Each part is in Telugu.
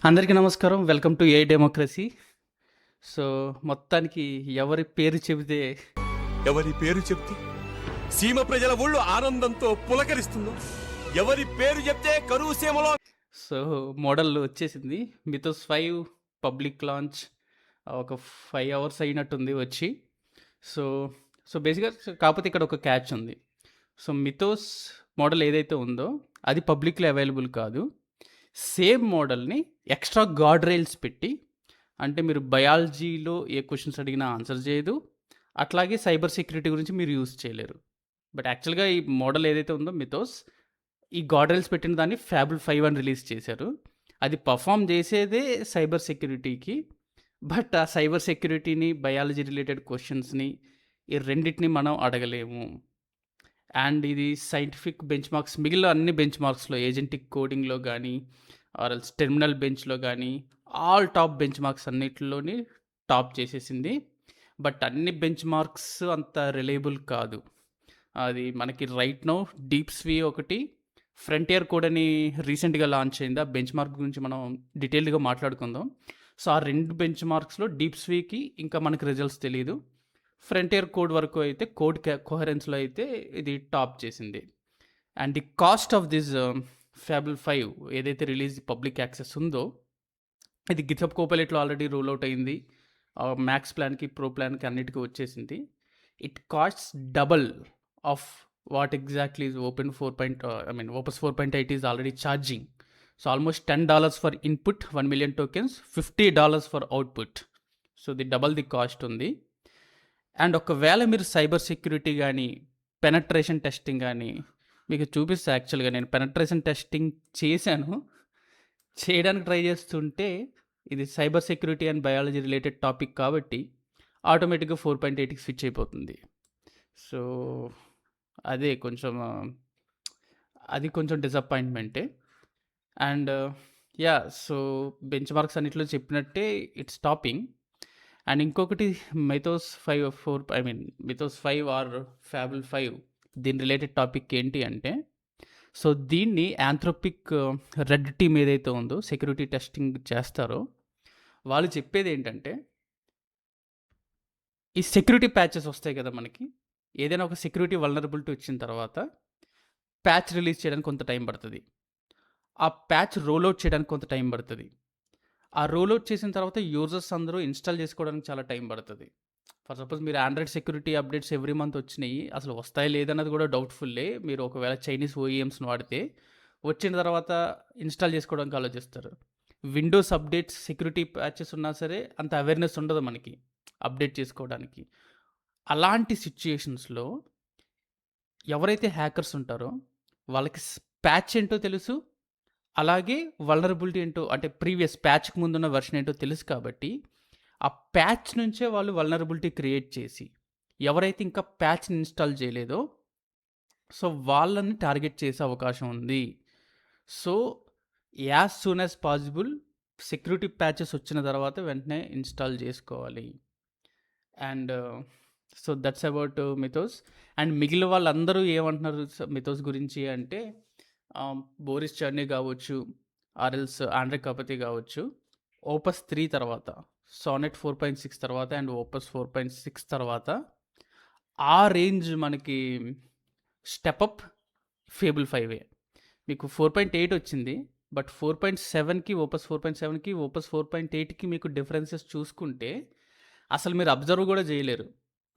అందరికీ నమస్కారం. Welcome to AI democracy. So, మొత్తానికి ఎవరి పేరు చెబితే ఎవరి పేరు చెప్తే సీమ ప్రజల ఒళ్ళు ఆనందంతో పులకరిస్తుందో, ఎవరి పేరు చెప్తే కరువు సీమలో సో, మోడల్ వచ్చేసింది. మిథోస్ 5 పబ్లిక్ లాంచ్ ఒక 5 అవర్స్ అయినట్టుంది వచ్చి. సో, బేసిక్‌గా కాకపోతే ఇక్కడ ఒక క్యాచ్ ఉంది. సో, మిథోస్ మోడల్ ఏదైతే ఉందో అది పబ్లిక్‌లో అవైలబుల్ కాదు. సేమ్ మోడల్‌ని ఎక్స్‌ట్రా గార్డ్ రైల్స్ పెట్టి, అంటే మీరు బయాలజీలో ఏ క్వెషన్స్ అడిగినా ఆన్సర్ చేయదు. అట్లాగే సైబర్ సెక్యూరిటీ గురించి మీరు యూజ్ చేయలేరు. బట్ యాక్చువల్‌గా ఈ మోడల్ ఏదైతే ఉందో మిథోస్, ఈ గార్డ్ రైల్స్ పెట్టిన దాన్ని ఫ్యాబుల్ 5 అని రిలీజ్ చేశారు. అది పర్ఫార్మ్ చేసేదే సైబర్ సెక్యూరిటీకి. బట్ ఆ సైబర్ సెక్యూరిటీని, బయాలజీ రిలేటెడ్ క్వెషన్స్‌ని ఈ రెండిటిని మనం అడగలేము. అండ్ ఇది సైంటిఫిక్ బెంచ్ మార్క్స్ మిగిలిన అన్ని బెంచ్ మార్క్స్‌లో ఏజెంటిక్ కోడింగ్‌లో గానీ, ఆర్ ఎల్స్ టెర్మినల్ బెంచ్‌లో గానీ, ఆల్ టాప్ బెంచ్ మార్క్స్ అన్నిటిలోని టాప్ చేసేసింది. బట్ అన్ని బెంచ్ మార్క్స్ అంత రిలయబుల్ కాదు. అది మనకి రైట్ నౌ డీప్స్‌వి ఒకటి, ఫ్రంటియర్ కోడ్ అని రీసెంట్‌గా లాంచ్ అయింది. ఆ బెంచ్ మార్క్ గురించి మనం డీటెయిల్డ్‌గా మాట్లాడుకుందాం. సో, ఆ 2 బెంచ్ మార్క్స్‌లో డీప్స్‌వికి ఇంకా మనకి రిజల్ట్స్ తెలీదు. ఫ్రంటియర్ కోడ్ వరకు అయితే కోడ్ కోహరెన్స్‌లో అయితే ఇది టాప్ చేసింది. And the cost of this Fable 5 ఏదైతే రిలీజ్ పబ్లిక్ యాక్సెస్ ఉందో, ఇది గిట్‌హబ్ కోపైలట్‌లో ఆల్రెడీ రోల్ అవుట్ అయింది. మ్యాక్స్ ప్లాన్‌కి, ప్రో ప్లాన్‌కి అన్నిటికి వచ్చేసింది. It costs double of what exactly is open 4. Opus 4.8 is already charging. So, almost $10 for input 1,000,000 tokens, $50 for output. So, the double the cost ఉంది. అండ్ ఒకవేళ మీరు సైబర్ సెక్యూరిటీ గానీ, పెనట్రేషన్ టెస్టింగ్ గానీ మీకు చూపిస్తా. యాక్చువల్‌గా నేను పెనట్రేషన్ టెస్టింగ్ చేశాను. చేయడానికి ట్రై చేస్తుంటే ఇది cyber security and biology related topic కాబట్టి ఆటోమేటిక్‌గా 4.8కి స్విచ్ అయిపోతుంది. సో, అదే కొంచెం అది కొంచెం డిసప్పాయింట్‌మెంటే. And yeah! So, benchmarks అన్నిట్లో చెప్పినట్టే ఇట్స్ టాపింగ్. అండ్ ఇంకొకటి మిథోస్ 5 ఆర్ ఫ్యాబుల్ 5 దీని రిలేటెడ్ టాపిక్ ఏంటి అంటే, సో, దీన్ని యాంథ్రోపిక్ రెడ్ టీమ్ ఏదైతే ఉందో సెక్యూరిటీ టెస్టింగ్ చేస్తారో, వాళ్ళు చెప్పేదేంటంటే, ఈ సెక్యూరిటీ ప్యాచెస్ వస్తాయి కదా మనకి. ఏదైనా ఒక సెక్యూరిటీ వల్నరబిలిటీ వచ్చిన తర్వాత ప్యాచ్ రిలీజ్ చేయడానికి కొంత టైం పడతది. ఆ ప్యాచ్ రోల్ ఔట్ చేయడానికి కొంత టైం పడతది. ఆ రోల్ ఔట్ చేసిన తర్వాత యూజర్స్ అందరూ ఇన్‌స్టాల్ చేసుకోవడానికి చాలా టైం పడతది. ఫర్ సపోజ్ మీరు Android security updates every month వచ్చినాయి. అసలు వస్తాయా లేదన్నది కూడా డౌట్‌ఫుల్లే. మీరు ఒకవేళ చైనీస్ ఓఈఎమ్స్‌ని వాడితే, వచ్చిన తర్వాత ఇన్‌స్టాల్ చేసుకోవడానికి ఆలోచిస్తారు. విండోస్ అప్డేట్స్, సెక్యూరిటీ ప్యాచెస్ ఉన్నా సరే అంత అవేర్‌నెస్ ఉండదు మనకి అప్డేట్ చేసుకోవడానికి. అలాంటి సిట్యుయేషన్స్‌లో ఎవరైతే హ్యాకర్స్ ఉంటారో వాళ్ళకి ప్యాచ్ ఏంటో తెలుసు. అలాగే వల్నరబిలిటీ ఏంటో, అంటే ప్రీవియస్ ప్యాచ్‌కి ముందున్న వెర్షన్ ఏంటో తెలుసు కాబట్టి, ఆ ప్యాచ్ నుంచే వాళ్ళు వల్నరబిలిటీ క్రియేట్ చేసి, ఎవరైతే ఇంకా ప్యాచ్‌ని ఇన్‌స్టాల్ చేయలేదో, సో, వాళ్ళని టార్గెట్ చేసే అవకాశం ఉంది. So, as soon as possible security patches వచ్చిన తర్వాత వెంటనే ఇన్‌స్టాల్ చేసుకోవాలి. And so, that's about Mythos. And మిగిలిన వాళ్ళందరూ ఏమంటున్నారు మిథోస్ గురించి అంటే, బోరిస్ చర్నీ కావచ్చు, ఆర్ఎల్స్ ఆండ్రే కపతి కావచ్చు, ఓపస్ 3 తర్వాత, సానెట్ 4.6 తర్వాత అండ్ ఓపస్ 4.6 తర్వాత ఆ రేంజ్ మనకి స్టెప్ అప్ ఫేబుల్ 5 మీకు 4.8 వచ్చింది. బట్ 4.7కి ఓపస్ 4.7కి ఓపస్ 4.8కి మీకు డిఫరెన్సెస్ చూసుకుంటే అసలు మీరు అబ్జర్వ్ కూడా చేయలేరు.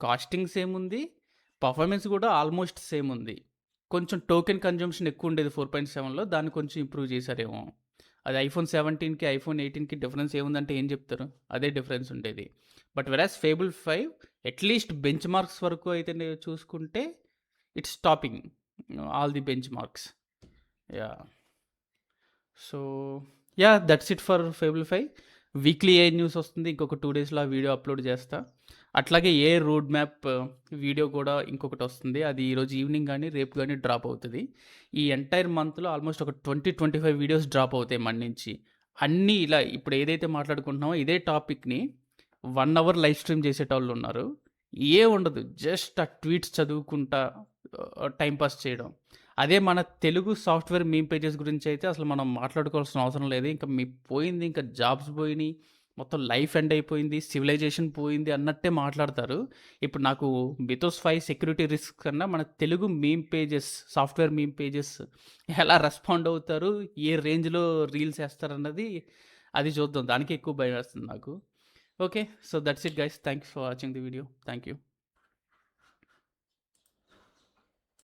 కాస్టింగ్ సేమ్ ఉంది. పర్ఫార్మెన్స్ కూడా ఆల్మోస్ట్ సేమ్ ఉంది. కొంచెం టోకెన్ కన్జంప్షన్ ఎక్కువ ఉండేది 4.7లో, దాన్ని కొంచెం ఇంప్రూవ్ చేశారేమో. అది ఐఫోన్ 17కి ఐఫోన్ 18కి డిఫరెన్స్ ఏముందంటే ఏం చెప్తారు? అదే డిఫరెన్స్ ఉండేది. But వెరాస్ fable 5 at least bench marks వరకు అయితే చూసుకుంటే it's topping all the bench marks. Yeah! So, yeah! That's it for fable 5. Weekly A news వస్తుంది. ఇంకొక 2 డేస్‌లో ఆ వీడియో అప్లోడ్ చేస్తా. అట్లాగే ఏ రోడ్ మ్యాప్ వీడియో కూడా ఇంకొకటి వస్తుంది. అది ఈరోజు ఈవినింగ్ గానీ, రేపు గానీ డ్రాప్ అవుతది. ఈ ఎంటైర్ మంత్‌లో ఆల్మోస్ట్ ఒక 25 వీడియోస్ డ్రాప్ అవుతాయి మన నుంచి. అన్నీ ఇలా ఇప్పుడు ఏదైతే మాట్లాడుకుంటున్నామో ఇదే టాపిక్‌ని 1 అవర్ లైవ్ స్ట్రీమ్ చేసేటోళ్ళున్నారు. ఏం ఉండదు. జస్ట్ ఆ ట్వీట్స్ చదువుకుంటా టైమ్ పాస్ చేయడం. అదే మన తెలుగు సాఫ్ట్‌వేర్ మీమ్ పేజెస్ గురించయితే అసలు మనం మాట్లాడుకోవాల్సిన అవసరం లేదు. ఇంక పోయింది, ఇంక జాబ్స్ పోయినియి, మొత్తం లైఫ్ ఎండ్ అయిపోయింది, సివిలైజేషన్ పోయింది అన్నట్టే మాట్లాడతారు. ఇప్పుడు నాకు మిథోస్ 5 సెక్యూరిటీ రిస్క్ కన్నా మన Telugu meme pages, software meme pages ఎలా రెస్పాండ్ అవుతారు, ఏ రేంజ్‌లో రీల్స్ ఏస్తారన్నది అది చూద్దాం. దానికే ఎక్కువ భయమేస్తుంది నాకు. Okay. So, that's it guys. Thanks for watching the video. Thank you.